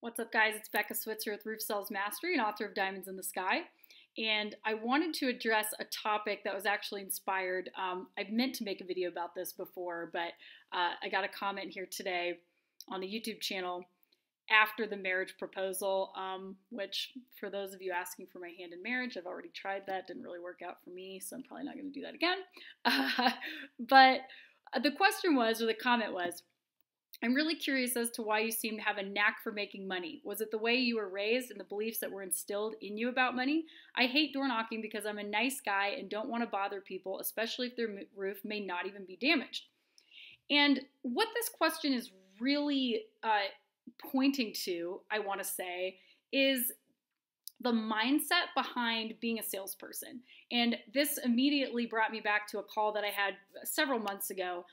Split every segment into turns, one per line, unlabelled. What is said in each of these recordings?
What's up, guys? It's Becca Switzer with Roof Sales Mastery and author of Diamonds in the Sky. And I wanted to address a topic that was actually inspired. I've meant to make a video about this before, but I got a comment here today on the YouTube channel after the marriage proposal, which for those of you asking for my hand in marriage, I've already tried that. Didn't really work out for me, so I'm probably not going to do that again. But the question was, or the comment was, I'm really curious as to why you seem to have a knack for making money. Was it the way you were raised and the beliefs that were instilled in you about money? I hate door knocking because I'm a nice guy and don't want to bother people, especially if their roof may not even be damaged. And what this question is really pointing to, I want to say, is the mindset behind being a salesperson. And this immediately brought me back to a call that I had several months ago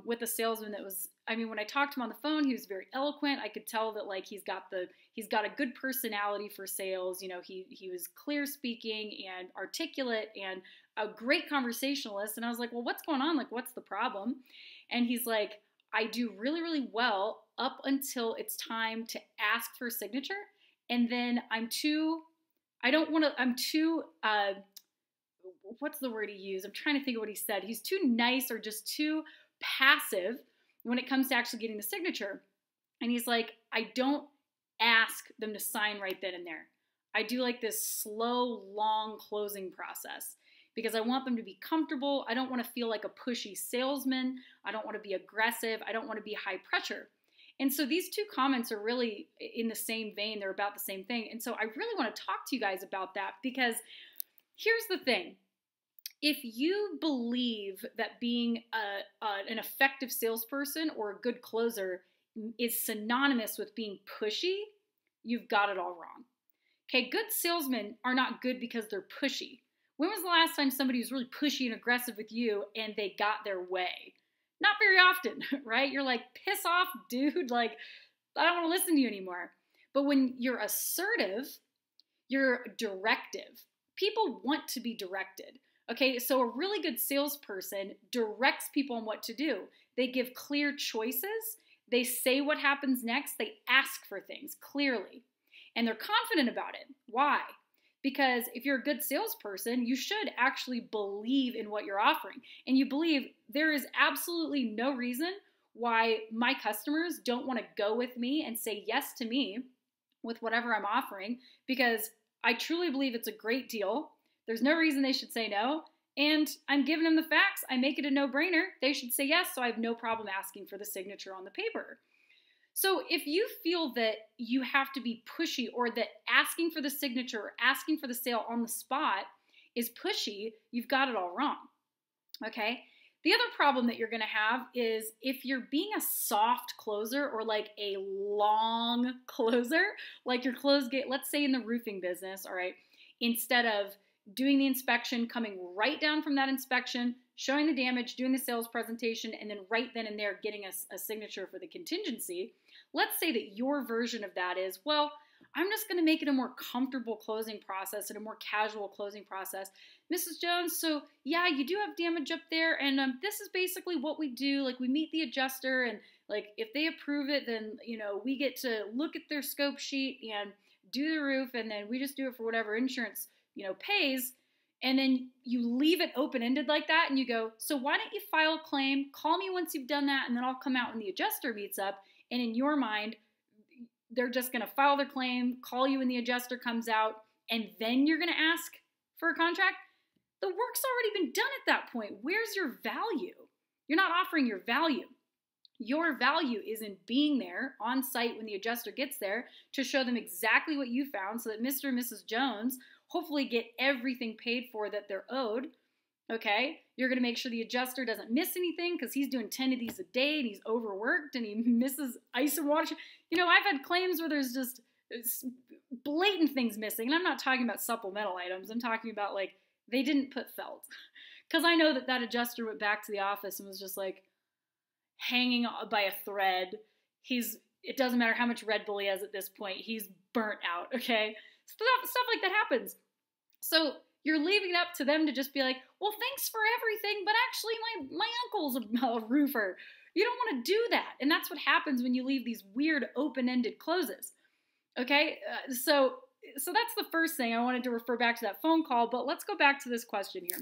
with a salesman that was, when I talked to him on the phone, he was very eloquent. I could tell that he's got a good personality for sales. You know, he was clear speaking and articulate and a great conversationalist. And I was like, well, what's going on? What's the problem? And he's like, I do really, really well up until it's time to ask for a signature. And then what's the word he used? I'm trying to think of what he said. He's too nice or just too passive when it comes to actually getting the signature. And he's like, I don't ask them to sign right then and there. I do this slow, long closing process because I want them to be comfortable. I don't want to feel like a pushy salesman. I don't want to be aggressive. I don't want to be high pressure. And so these two comments are really in the same vein. They're about the same thing. And so I really want to talk to you guys about that because here's the thing. If you believe that being an effective salesperson or a good closer is synonymous with being pushy, you've got it all wrong. Okay, good salesmen are not good because they're pushy. When was the last time somebody was really pushy and aggressive with you and they got their way? Not very often, right? You're like, piss off, dude. I don't want to listen to you anymore. But when you're assertive, you're directive. People want to be directed. Okay, so a really good salesperson directs people on what to do. They give clear choices. They say what happens next. They ask for things clearly. And they're confident about it. Why? Because if you're a good salesperson, you should actually believe in what you're offering. And you believe there is absolutely no reason why my customers don't want to go with me and say yes to me with whatever I'm offering, because I truly believe it's a great deal. There's no reason they should say no. And I'm giving them the facts. I make it a no-brainer. They should say yes, so I have no problem asking for the signature on the paper. So if you feel that you have to be pushy or that asking for the signature or asking for the sale on the spot is pushy, you've got it all wrong, okay? The other problem that you're going to have is if you're being a soft closer or a long closer, your close gate, let's say in the roofing business, all right, instead of doing the inspection, coming right down from that inspection, showing the damage, doing the sales presentation, and then right then and there getting a signature for the contingency. Let's say that your version of that is, well, I'm just going to make it a more comfortable closing process and a more casual closing process. Mrs. Jones, so yeah, you do have damage up there, and this is basically what we do. We meet the adjuster, and if they approve it, then we get to look at their scope sheet and do the roof, and then we just do it for whatever insurance pays. And then you leave it open-ended like that, and you go, so why don't you file a claim, call me once you've done that, and then I'll come out when the adjuster meets up. And in your mind, they're just going to file their claim, call you when the adjuster comes out, and then you're going to ask for a contract? The work's already been done at that point. Where's your value? You're not offering your value. Your value is in being there on site when the adjuster gets there to show them exactly what you found so that Mr. and Mrs. Jones hopefully get everything paid for that they're owed, okay? You're going to make sure the adjuster doesn't miss anything because he's doing 10 of these a day and he's overworked and he misses ice and water. I've had claims where there's just blatant things missing. And I'm not talking about supplemental items. I'm talking about they didn't put felt. Because I know that adjuster went back to the office and was just hanging by a thread. It doesn't matter how much Red Bull he has at this point. He's burnt out, okay? Stuff like that happens. So you're leaving it up to them to just be like, well, thanks for everything, but actually my uncle's a roofer. You don't want to do that. And that's what happens when you leave these weird open-ended closes. Okay, so that's the first thing. I wanted to refer back to that phone call, but let's go back to this question here.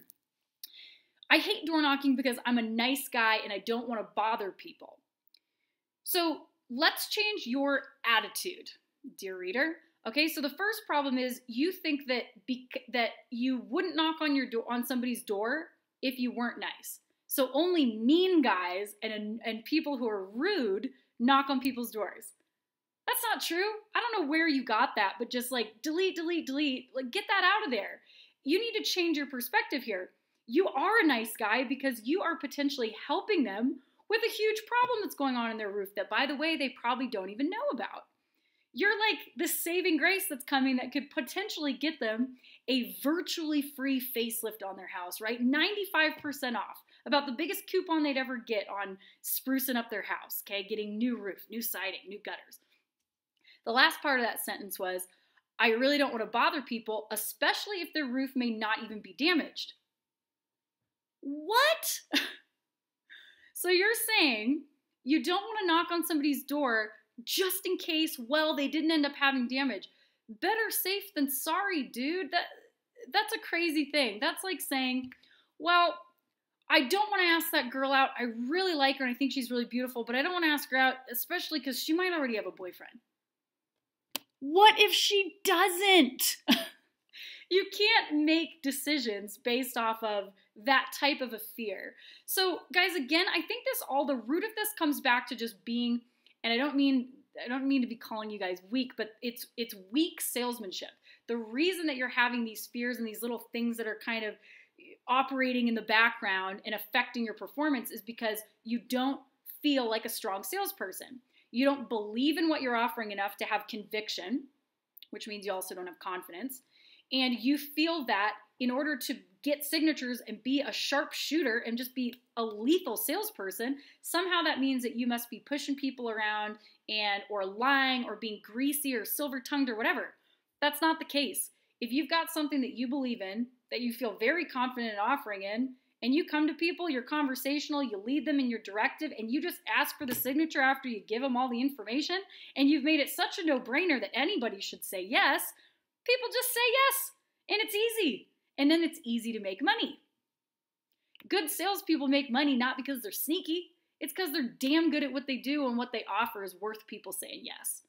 I hate door knocking because I'm a nice guy and I don't want to bother people. So let's change your attitude, dear reader. Okay, so the first problem is you think that that you wouldn't knock on your door, on somebody's door, if you weren't nice. So only mean guys and people who are rude knock on people's doors. That's not true. I don't know where you got that, but just like delete, delete, delete, like get that out of there. You need to change your perspective here. You are a nice guy because you are potentially helping them with a huge problem that's going on in their roof that, by the way, they probably don't even know about. You're like the saving grace that's coming that could potentially get them a virtually free facelift on their house, right? 95% off. About the biggest coupon they'd ever get on sprucing up their house, okay? Getting new roof, new siding, new gutters. The last part of that sentence was, I really don't want to bother people, especially if their roof may not even be damaged. What? So you're saying you don't want to knock on somebody's door just in case, well, they didn't end up having damage. Better safe than sorry, dude. That's a crazy thing. That's like saying, well, I don't want to ask that girl out. I really like her and I think she's really beautiful, but I don't want to ask her out, especially because she might already have a boyfriend. What if she doesn't? You can't make decisions based off of that type of a fear. So guys, again, I think the root of this comes back to just being, and I don't mean to be calling you guys weak, but it's weak salesmanship. The reason that you're having these fears and these little things that are kind of operating in the background and affecting your performance is because you don't feel like a strong salesperson. You don't believe in what you're offering enough to have conviction, which means you also don't have confidence. And you feel that in order to get signatures and be a sharp shooter and just be a lethal salesperson, somehow that means that you must be pushing people around or lying or being greasy or silver-tongued or whatever. That's not the case. If you've got something that you believe in, that you feel very confident in offering in, and you come to people, you're conversational, you lead them in your directive, and you just ask for the signature after you give them all the information, and you've made it such a no-brainer that anybody should say yes, people just say yes, and it's easy. And then it's easy to make money. Good salespeople make money not because they're sneaky, it's because they're damn good at what they do and what they offer is worth people saying yes.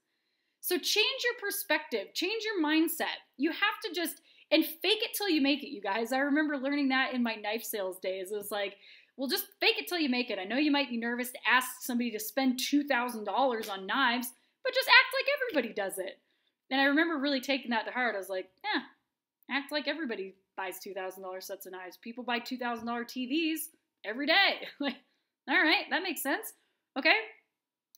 So change your perspective, change your mindset. You have to just, and fake it till you make it, you guys. I remember learning that in my knife sales days. It was like, well, just fake it till you make it. I know you might be nervous to ask somebody to spend $2,000 on knives, but just act like everybody does it. And I remember really taking that to heart. I was like, act like everybody buys $2,000 sets of knives. People buy $2,000 TVs every day. Like, all right, that makes sense. Okay?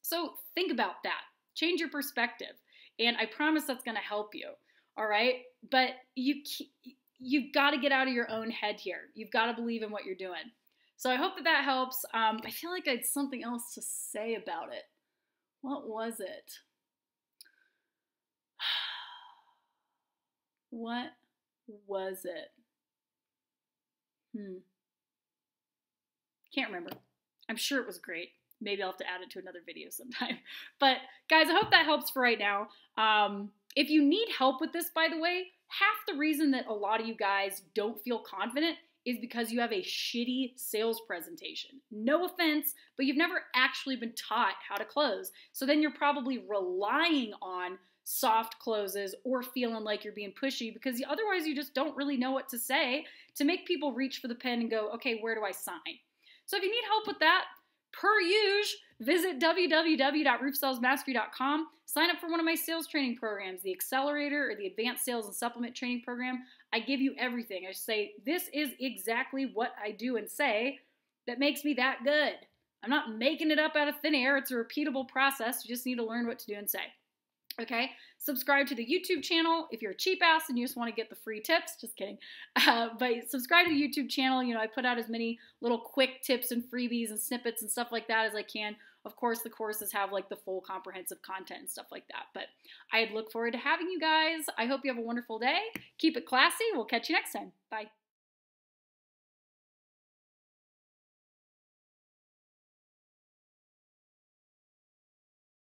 So think about that. Change your perspective. And I promise that's going to help you. All right? But you've got to get out of your own head here. You've got to believe in what you're doing. So I hope that helps. I feel like I had something else to say about it. What was it? What was it? Can't remember. I'm sure it was great. Maybe I'll have to add it to another video sometime. But guys, I hope that helps for right now. If you need help with this, by the way, half the reason that a lot of you guys don't feel confident is because you have a shitty sales presentation. No offense, but you've never actually been taught how to close. So then you're probably relying on soft closes or feeling like you're being pushy because otherwise you just don't really know what to say to make people reach for the pen and go, okay, where do I sign? So if you need help with that, per usual, visit www.roofsalesmastery.com. Sign up for one of my sales training programs, the Accelerator or the Advanced Sales and Supplement Training Program. I give you everything. I say, this is exactly what I do and say that makes me that good. I'm not making it up out of thin air. It's a repeatable process. You just need to learn what to do and say. Okay, subscribe to the YouTube channel if you're a cheap ass and you just want to get the free tips. Just kidding. But subscribe to the YouTube channel. You know, I put out as many little quick tips and freebies and snippets and stuff like that as I can. Of course, the courses have like the full comprehensive content and stuff like that. But I look forward to having you guys. I hope you have a wonderful day. Keep it classy. We'll catch you next time. Bye.